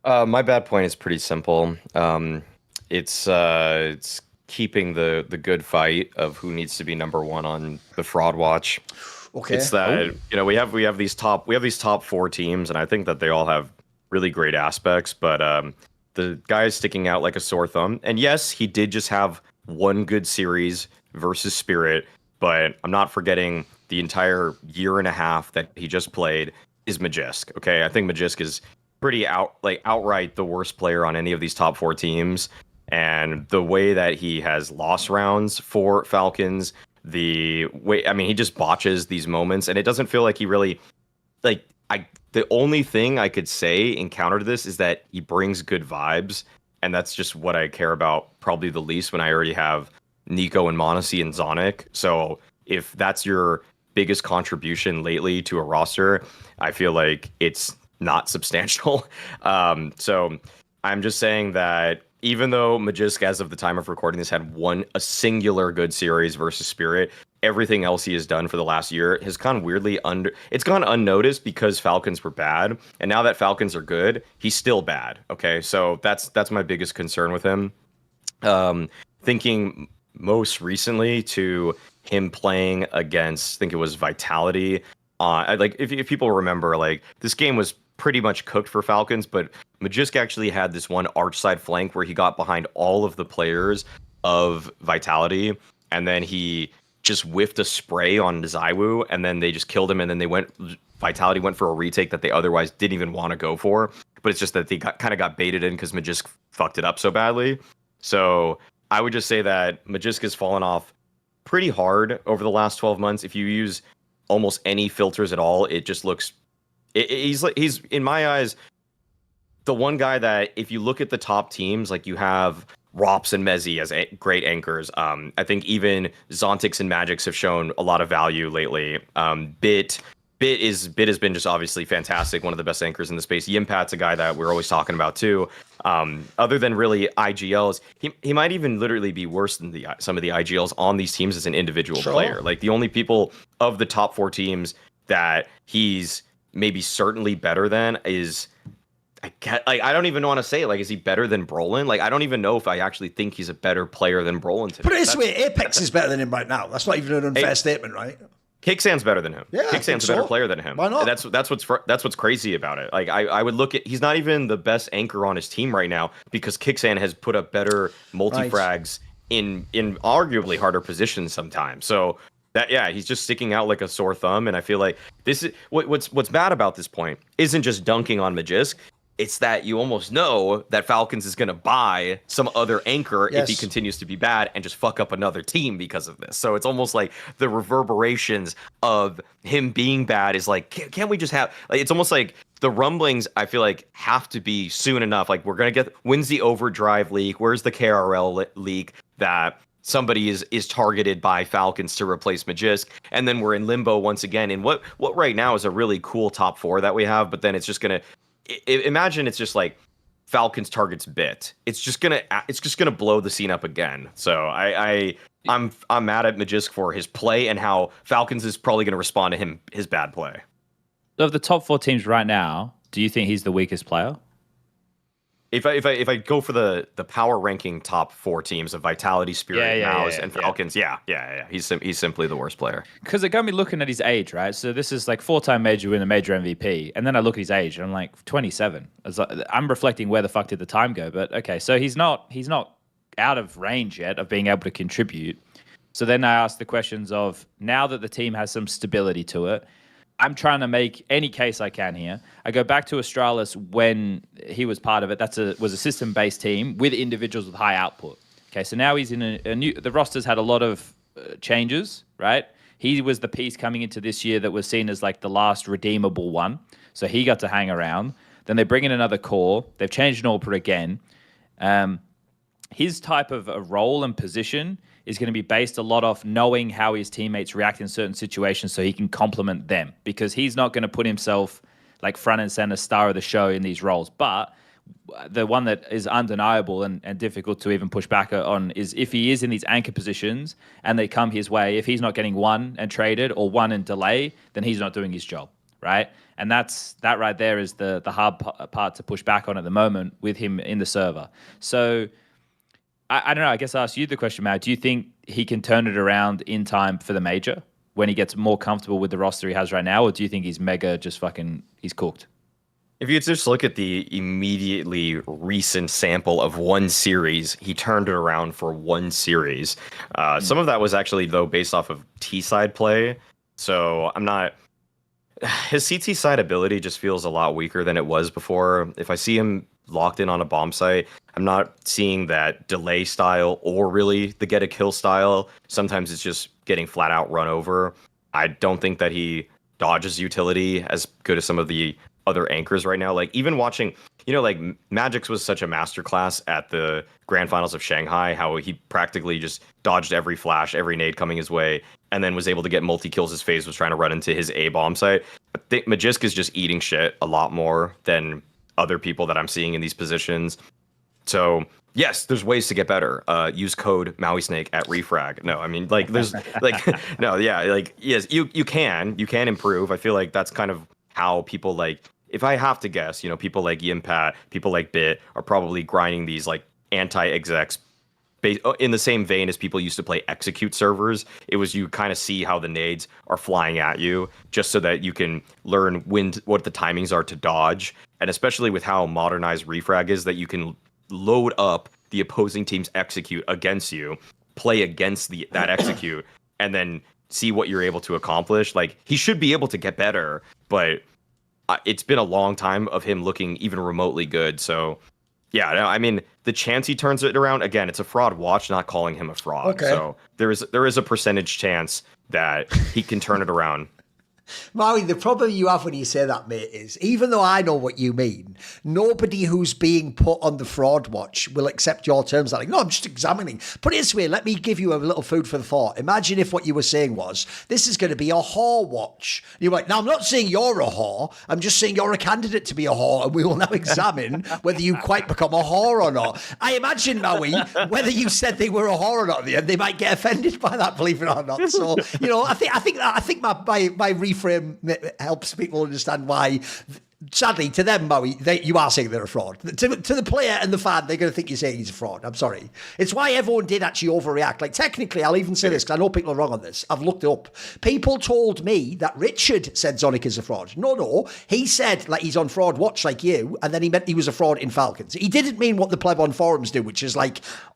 My bad point is pretty simple. It's keeping the good fight of who needs to be number one on the fraud watch. It's Okay. that Oh, we have these top four teams, and I think that they all have really great aspects. But the guy is sticking out like a sore thumb. And yes, he did just have one good series versus Spirit, but I'm not forgetting the entire year and a half that he just played is Magisk. Okay, I think Magisk is pretty outright the worst player on any of these top four teams. And the way that he has lost rounds for Falcons, the way I mean, he just botches these moments, and it doesn't feel like he really like I the only thing I could say in counter to this is that he brings good vibes, and that's just what I care about probably the least when I already have Nico and Monacy and Zonic. So if that's your biggest contribution lately to a roster, I feel like it's not substantial. So I'm just saying that even though Magisk, as of the time of recording this, had a singular good series versus Spirit, everything else he has done for the last year has gone weirdly it's gone unnoticed because Falcons were bad, and now that Falcons are good, he's still bad. Okay, so that's my biggest concern with him. Thinking most recently to him playing against, I think it was Vitality. Like if people remember, like this game was pretty much cooked for Falcons, but Magisk actually had this one arch side flank where he got behind all of the players of Vitality, and then he just whiffed a spray on Zywoo, and then they just killed him, and then Vitality went for a retake that they otherwise didn't even want to go for, but it's just that they kind of got baited in because Magisk fucked it up so badly. So I would just say that Magisk has fallen off pretty hard over the last 12 months. If you use almost any filters at all, it just looks he's in my eyes the one guy that if you look at the top teams, like you have Rops and Mezzi as great anchors. I think even Zontix and Magics have shown a lot of value lately. Bit has been just obviously fantastic, one of the best anchors in the space. Yimpat's a guy that we're always talking about too. Other than really IGLs, he might even literally be worse than some of the IGLs on these teams as an individual player. Like the only people of the top four teams that he's maybe certainly better than is I don't even want to say, like, is he better than Brolin? Like, I don't even know if I actually think he's a better player than Brolin today. Put it this way, Apex is better than him right now. That's not even an unfair statement, right? Kicksan's better than him. Yeah, Kicksan's a better player than him. Why not? That's what's crazy about it. Like I would look at, he's not even the best anchor on his team right now because Kicksan has put up better multi-frags in arguably harder positions sometimes. So he's just sticking out like a sore thumb, and I feel like this is what's bad about this point isn't just dunking on Magisk. It's that you almost know that Falcons is going to buy some other anchor if he continues to be bad and just fuck up another team because of this. So it's almost like the reverberations of him being bad is like, can't we just have, like, it's almost like the rumblings, I feel like, have to be soon enough. Like, we're going to get, when's the overdrive leak? Where's the KRL leak that somebody is targeted by Falcons to replace Magisk? And then we're in limbo once again in what right now is a really cool top four that we have, but then it's just going to, imagine it's just like Falcons targets Bit. It's just gonna blow the scene up again. So I'm mad at Magisk for his play and how Falcons is probably gonna respond to his bad play. Of the top four teams right now, do you think he's the weakest player? If I go for the power ranking top four teams of Vitality, Spirit, Mouse, and Falcons, he's simply the worst player. Because it got me looking at his age, right? So this is like 4-time major winner, major MVP, and then I look at his age, and I'm like 27. I'm reflecting where the fuck did the time go? But okay, so he's not out of range yet of being able to contribute. So then I ask the questions of, now that the team has some stability to it, I'm trying to make any case I can here. I go back to Astralis when he was part of it. Was a system-based team with individuals with high output. Okay, so now he's in a new. The roster's had a lot of changes, right? He was the piece coming into this year that was seen as like the last redeemable one. So he got to hang around. Then they bring in another core. They've changed Norpra again. His type of a role and position is going to be based a lot off knowing how his teammates react in certain situations so he can complement them, because he's not going to put himself like front and center, star of the show in these roles. But the one that is undeniable and difficult to even push back on is if he is in these anchor positions and they come his way, if he's not getting one and traded or one and delay, then he's not doing his job, right? And that right there is the hard part to push back on at the moment with him in the server. So I don't know. I guess I'll ask you the question, Matt. Do you think he can turn it around in time for the major when he gets more comfortable with the roster he has right now, or do you think he's mega just he's cooked? If you just look at the immediately recent sample of one series, he turned it around for one series. Some of that was actually, though, based off of T-side play. So I'm not... His CT side ability just feels a lot weaker than it was before. If I see him locked in on a bomb site, I'm not seeing that delay style or really the get a kill style. Sometimes it's just getting flat out run over. I don't think that he dodges utility as good as some of the other anchors right now. Like even watching, like Magisk was such a masterclass at the grand finals of Shanghai, how he practically just dodged every flash, every nade coming his way, and then was able to get multi-kills. His FaZe was trying to run into his A bomb site. I think Magisk is just eating shit a lot more than other people that I'm seeing in these positions. So yes, there's ways to get better. Use code Maui Snake at refrag. No, I mean there's no, yeah, yes, you can improve. I feel like that's kind of how people if I have to guess, people like Yimpat, people like Bit are probably grinding these anti-execs in the same vein as people used to play execute servers. It was you kind of see how the nades are flying at you just so that you can learn what the timings are to dodge. And especially with how modernized refrag is, that you can load up the opposing team's execute against you, play against that execute, and then see what you're able to accomplish. He should be able to get better, but it's been a long time of him looking even remotely good. So yeah, no, I mean, the chance he turns it around, again, it's a fraud watch, not calling him a fraud. Okay. So there is a percentage chance that he can turn it around. Maui, the problem you have when you say that, mate, is even though I know what you mean, nobody who's being put on the fraud watch will accept your terms. No, I'm just examining. Put it this way, let me give you a little food for the thought. Imagine if what you were saying was, this is going to be a whore watch. You're like, now I'm not saying you're a whore, I'm just saying you're a candidate to be a whore, and we will now examine whether you quite become a whore or not. I imagine, Maui, whether you said they were a whore or not at the end, they might get offended by that, believe it or not. So, I think my reframe helps people understand why. Sadly, to them, Maui, you are saying they're a fraud. To the player and the fan, they're going to think you're saying he's a fraud. I'm sorry. It's why everyone did actually overreact. Technically, I'll even say this, because I know people are wrong on this. I've looked it up. People told me that Richard said Zonic is a fraud. No. He said, he's on fraud watch like you, and then he meant he was a fraud in Falcons. He didn't mean what the pleb on forums do, which is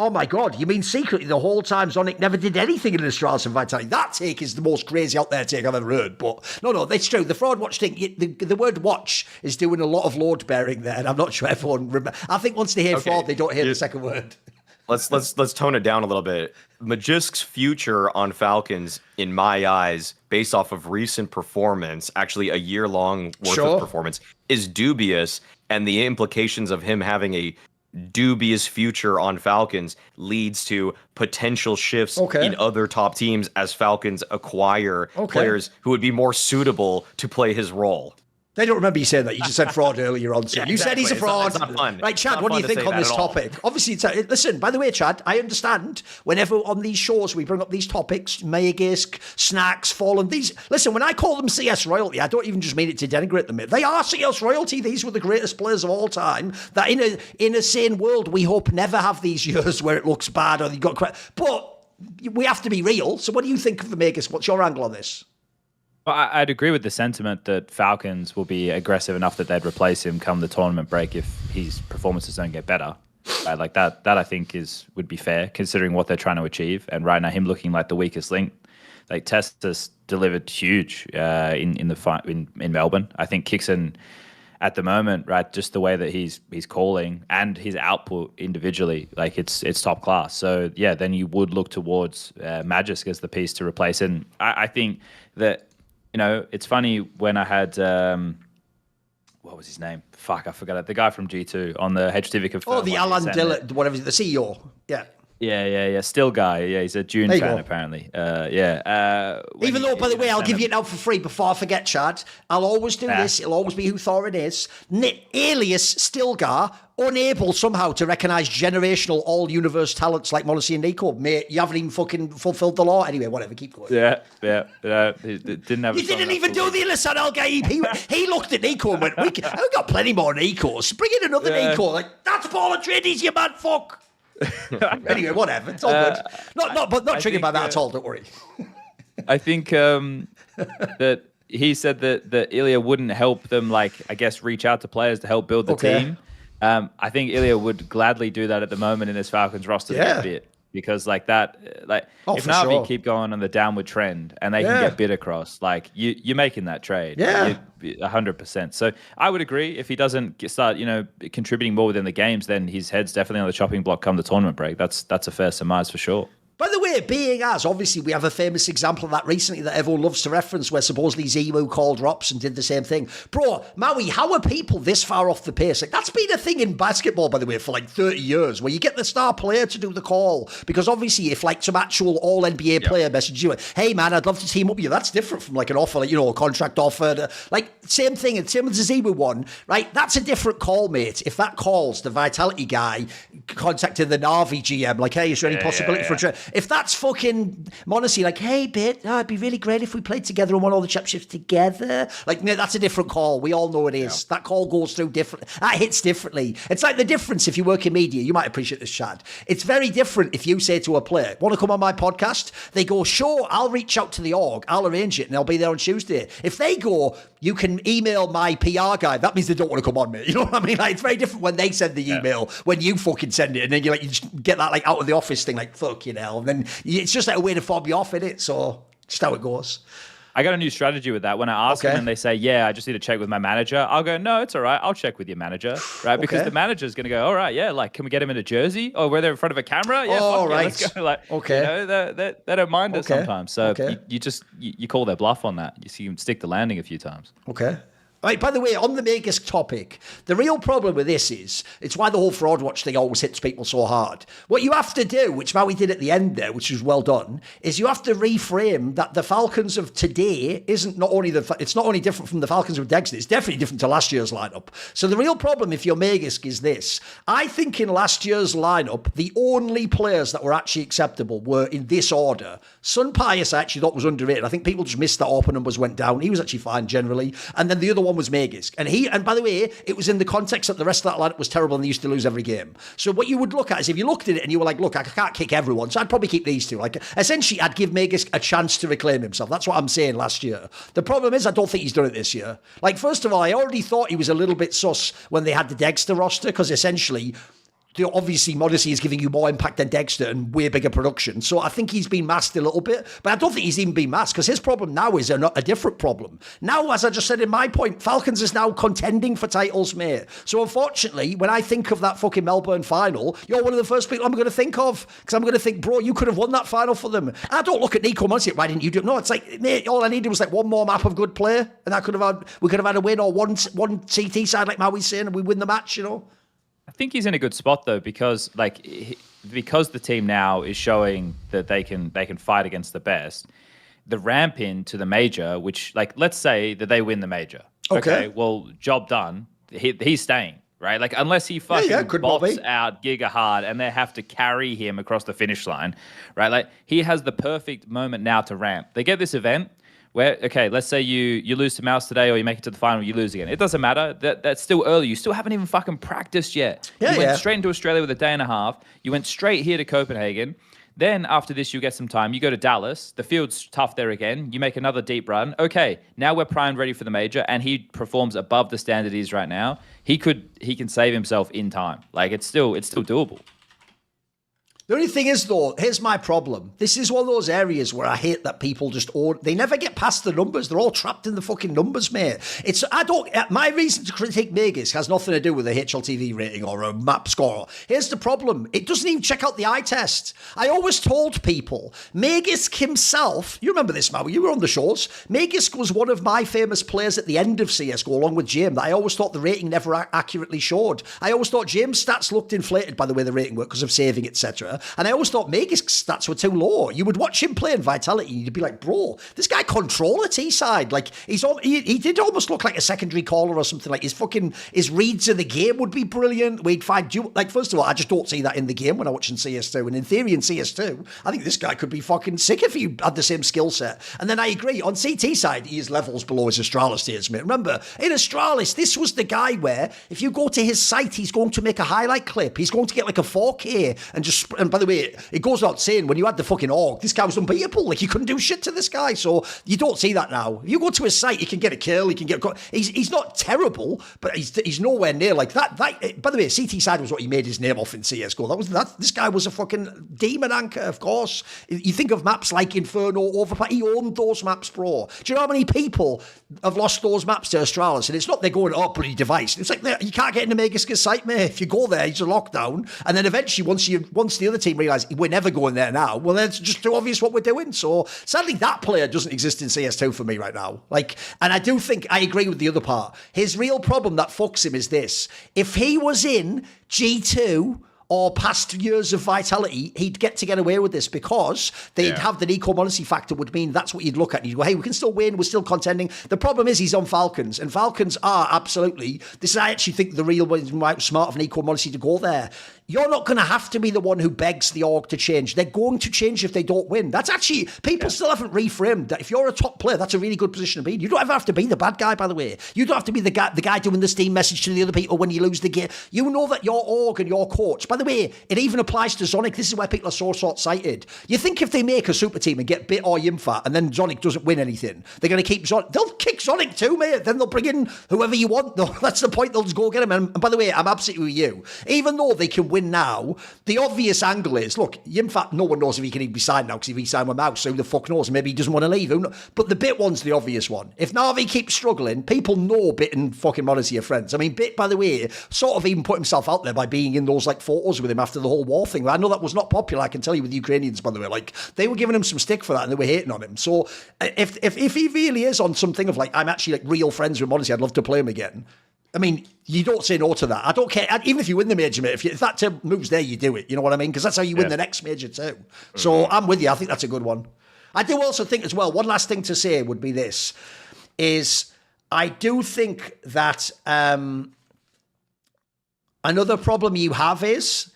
oh my God, you mean secretly the whole time Zonic never did anything in Astralis and Vitality? That take is the most crazy out there take I've ever heard. But no, that's true. The fraud watch thing, the word watch is doing a lot of load bearing there, and I'm not sure everyone I think once they hear fraud, they don't hear the second word. Let's tone it down a little bit. Magisk's future on Falcons, in my eyes, based off of recent performance, actually a year-long worth of performance, is dubious, and the implications of him having a dubious future on Falcons leads to potential shifts in other top teams as Falcons acquire players who would be more suitable to play his role. They don't remember you saying that. You just said fraud earlier on. So you said he's a fraud. It's not fun. Right, Chad, what do you think on this topic? Obviously, listen, by the way, Chad, I understand whenever on these shows we bring up these topics, Magisk, Snacks, Fallen, these... Listen, when I call them CS royalty, I don't even just mean it to denigrate them. They are CS royalty. These were the greatest players of all time. That in a sane world, we hope never have these years where it looks bad or you got... But we have to be real. So what do you think of the Magisk? What's your angle on this? Well, I'd agree with the sentiment that Falcons will be aggressive enough that they'd replace him come the tournament break if his performances don't get better. Right? That I think would be fair considering what they're trying to achieve. And right now, him looking like the weakest link. Testus delivered huge in the fight in Melbourne. I think Kixon at the moment, right, just the way that he's calling and his output individually, it's top class. So yeah, then you would look towards Magisk as the piece to replace. And I think that. It's funny when I had, what was his name? Fuck, I forgot it. The guy from G2 on the HTV. The Alan Dillard, whatever, the CEO. Yeah. Yeah. Still guy. Yeah, he's a June There you fan go. apparently. Even though, by the way, I'll give you it now for free before I forget, Chad. I'll always do this. It'll always be who Thorin is. Alias Stilgar, unable somehow to recognise generational all-universe talents like Monacy and Nico. Mate, you haven't even fucking fulfilled the law. Anyway, whatever, keep going. Yeah. He didn't have. You didn't even do the Illusion Algaib. He looked at Nico and went, we've got plenty more Nikos. Bring in another Nico. Like, that's Paul Atreides, you mad fuck. Anyway, whatever. It's all good. Not triggered by that at all. Don't worry. I think that he said that Ilya wouldn't help them, like, I guess, reach out to players to help build the team. I think Ilya would gladly do that at the moment in this Falcons roster to get bit. Because if Na'Vi keep going on the downward trend and they can get bid across, like you're making that trade. Yeah. 100%. So I would agree if he doesn't start, contributing more within the games, then his head's definitely on the chopping block come the tournament break. That's a fair surmise for sure. By the way, being as, obviously, we have a famous example of that recently that everyone loves to reference where supposedly Zimu called drops and did the same thing. Bro, Maui, how are people this far off the pace? Like, that's been a thing in basketball, by the way, for like 30 years, where you get the star player to do the call. Because obviously, if like some actual all-NBA player messages you, hey, man, I'd love to team up with you, that's different from like an offer, like, a contract offer. Like, same thing, and same with the Zimu one, right? That's a different call, mate. If that calls the Vitality guy contacting the Na'Vi GM, like, hey, is there any possibility for a trade? If that's fucking Monacy, like, hey, it'd be really great if we played together and won all the championships together. Like, no, that's a different call. We all know it is. That call goes through different. That hits differently. It's like the difference if you work in media. You might appreciate this, Chad. It's very different if you say to a player, want to come on my podcast? They go, sure, I'll reach out to the org. I'll arrange it and I'll be there on Tuesday. If they go, you can email my PR guy, that means they don't want to come on, mate. You know what I mean? Like, it's very different when they send the email, when you fucking send it, and then you just get that like out of the office thing, like, fucking hell. And then it's just like a way to fob you off, innit? So, just how it goes. I got a new strategy with that. When I ask them and they say, I just need to check with my manager, I'll go, no, it's all right. I'll check with your manager, right? Because the manager's going to go, all right, like, can we get him in a jersey? Or where they're in front of a camera? Yeah, let's go. Like, they don't mind it sometimes. So you call their bluff on that. You see them stick the landing a few times. Okay. Right, by the way, on the Magisk topic, the real problem with this is, it's why the whole fraud watch thing always hits people so hard. What you have to do, which Maui did at the end there, which was well done, is you have to reframe that the Falcons of today it's not only different from the Falcons of Dexter, it's definitely different to last year's lineup. So the real problem if you're Magisk is this. I think in last year's lineup, the only players that were actually acceptable were in this order. Sun Pius I actually thought was underrated. I think people just missed that AWP numbers went down. He was actually fine generally. And then the other one was Magisk. And by the way, it was in the context that the rest of that lineup was terrible and they used to lose every game. So what you would look at is if you looked at it and you were like, look, I can't kick everyone, so I'd probably keep these two. Like, essentially, I'd give Magisk a chance to reclaim himself. That's what I'm saying last year. The problem is I don't think he's done it this year. Like, first of all, I already thought he was a little bit sus when they had the Dexter roster, because essentially, obviously, Modesty is giving you more impact than Dexter and way bigger production. So I think he's been masked a little bit, but I don't think he's even been masked because his problem now is a different problem. Now, as I just said in my point, Falcons is now contending for titles, mate. So unfortunately, when I think of that fucking Melbourne final, you're one of the first people I'm going to think of because I'm going to think, bro, you could have won that final for them. And I don't look at Nico Muncie, why didn't you do it? No, it's like, mate, all I needed was like one more map of good play and we could have had a win or one CT side like Maui's saying and we win the match, I think he's in a good spot though because the team now is showing that they can fight against the best. The ramp into the major, which let's say that they win the major. Okay, well, job done. He's staying, right? Like unless he fucking bops out Giga hard and they have to carry him across the finish line, right? Like he has the perfect moment now to ramp. They get this event. Where, okay, let's say you lose to Mouse today or you make it to the final, you lose again. It doesn't matter. That's still early. You still haven't even fucking practiced yet. You went straight into Australia with a day and a half. You went straight here to Copenhagen. Then after this, you get some time. You go to Dallas. The field's tough there again. You make another deep run. Okay, now we're primed ready for the major, and he performs above the standard he is right now. He can save himself in time. Like it's still doable. The only thing is, though, here's my problem. This is one of those areas where I hate that people they never get past the numbers. They're all trapped in the fucking numbers, mate. My reason to critique Magisk has nothing to do with a HLTV rating or a map score. Here's the problem. It doesn't even check out the eye test. I always told people, Magisk himself, you remember this, Maui, you were on the shows. Magisk was one of my famous players at the end of CSGO, along with James, that I always thought the rating never accurately showed. I always thought James' stats looked inflated by the way the rating worked because of saving, etc. better. And I always thought Magisk's stats were too low. You would watch him play in Vitality, and you'd be like, bro, this guy control a T-side. Like, he did almost look like a secondary caller or something. Like, his reads of the game would be brilliant. We'd find, like, first of all, I just don't see that in the game when I watch in CS2. And in theory, in CS2, I think this guy could be fucking sick if he had the same skill set. And then I agree, on CT side, he is levels below his Astralis tiers, mate. Remember, in Astralis, this was the guy where, if you go to his site, he's going to make a highlight clip. He's going to get like a 4K and by the way, it goes without saying, when you had the fucking org, this guy was unbeatable. Like, you couldn't do shit to this guy. So you don't see that now. If you go to his site, he can get a kill. He can get. He's not terrible, but he's nowhere near like that. By the way, CT side was what he made his name off in CS:GO. This guy was a fucking demon anchor, of course. You think of maps like Inferno, Overpass. He owned those maps, bro. Do you know how many people have lost those maps to Astralis? And it's not they're going, oh, bloody device. It's like you can't get into Magisk's site, mate. If you go there, it's a lockdown. And then eventually, once the other team realise we're never going there now, well, then it's just too obvious what we're doing. So sadly, that player doesn't exist in CS2 for me right now. Like, and I do think I agree with the other part. His real problem that fucks him is this: if he was in G2 or past years of Vitality, he'd get away with this because they'd have the Nico Modesty factor would mean that's what you'd look at. And you'd go, hey, we can still win. We're still contending. The problem is he's on Falcons, and Falcons are absolutely, I actually think the real smart of Nico Modesty to go there. You're not going to have to be the one who begs the org to change. They're going to change if they don't win. That's actually, people still haven't reframed that. If you're a top player, that's a really good position to be in. You don't ever have to be the bad guy, by the way. You don't have to be the guy doing the Steam message to the other people when you lose the game. You know that your org and your coach, by the way, it even applies to Zonic. This is where people are so short-sighted. You think if they make a super team and get Bit or Yimfat and then Zonic doesn't win anything, they're going to keep Zonic. They'll kick Zonic too, mate. Then they'll bring in whoever you want. That's the point. They'll just go get him. And by the way, I'm absolutely with you. Even though they can win now, the obvious angle is, look, Yimfat, no one knows if he can even be signed now because if he signed with Mouse, so who the fuck knows? Maybe he doesn't want to leave. But the Bit one's the obvious one. If Na'Vi keeps struggling, people know Bit and fucking Modesty are friends. I mean, Bit, by the way, sort of even put himself out there by being in those like photos with him after the whole war thing. I know that was not popular, I can tell you, with the Ukrainians, by the way. Like, they were giving him some stick for that and they were hating on him. So if he really is on something of like, I'm actually like real friends with Modesty, I'd love to play him again. I mean, you don't say no to that. I don't care. Even if you win the major, mate, if that team moves there, you do it. You know what I mean? Because that's how you win the next major too. Mm-hmm. So I'm with you. I think that's a good one. I do also think as well, one last thing to say would be this, is I do think that another problem you have is,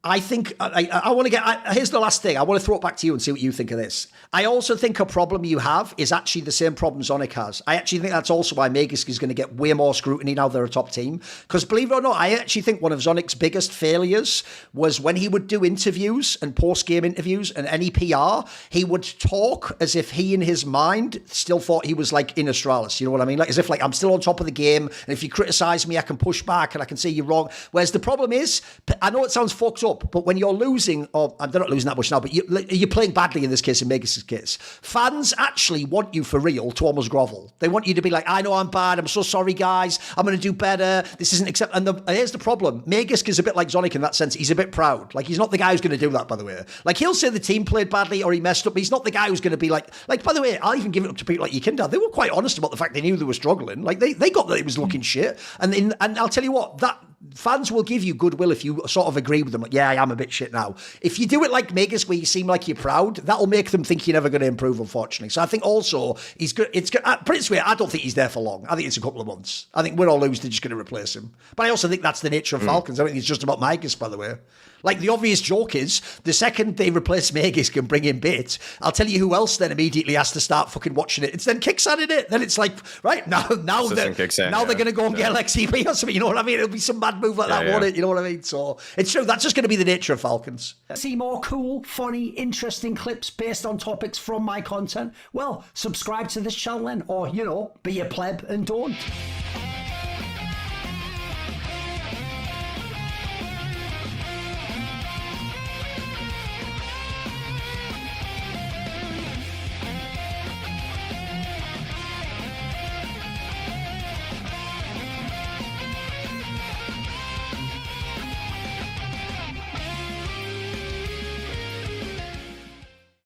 I think, I want to here's the last thing. I want to throw it back to you and see what you think of this. I also think a problem you have is actually the same problem Zonic has. I actually think that's also why Magisk is going to get way more scrutiny now they're a top team. Because believe it or not, I actually think one of Zonic's biggest failures was when he would do interviews and post-game interviews and any PR, he would talk as if he in his mind still thought he was like in Astralis. You know what I mean? Like as if like I'm still on top of the game, and if you criticize me, I can push back and I can say you're wrong. Whereas the problem is, I know it sounds fucked up, but when you're losing, or they're not losing that much now, but you're playing badly in this case, in Magisk's case, fans actually want you for real to almost grovel. They want you to be like, I know I'm bad, I'm so sorry guys, I'm going to do better, this isn't acceptable. And here's the problem, Magisk is a bit like Zonic in that sense, he's a bit proud. Like, he's not the guy who's going to do that, by the way. Like, he'll say the team played badly or he messed up, but he's not the guy who's going to be like, by the way, I'll even give it up to people like Yekindar. They were quite honest about the fact they knew they were struggling. Like, they got that it was looking shit. And I'll tell you what, that fans will give you goodwill if you sort of agree with them. Like, yeah, I am a bit shit now. If you do it like Magisk, where you seem like you're proud, that'll make them think you're never going to improve, unfortunately. So I think also he's good. It's good. Put it this way, I don't think he's there for long. I think it's a couple of months. I think win or lose, they're just going to replace him. But I also think that's the nature of Falcons. I think it's just about Magisk, by the way. Like, the obvious joke is, the second they replace Magisk and bring in Bit, I'll tell you who else then immediately has to start fucking watching it. It's then Kicksat in it. Then it's like, right, now they're going to go and get LXCP or something, you know what I mean? It'll be some mad move like that, won't it? You know what I mean? So, it's true, that's just going to be the nature of Falcons. See more cool, funny, interesting clips based on topics from my content? Well, subscribe to this channel then, or, be a pleb and don't.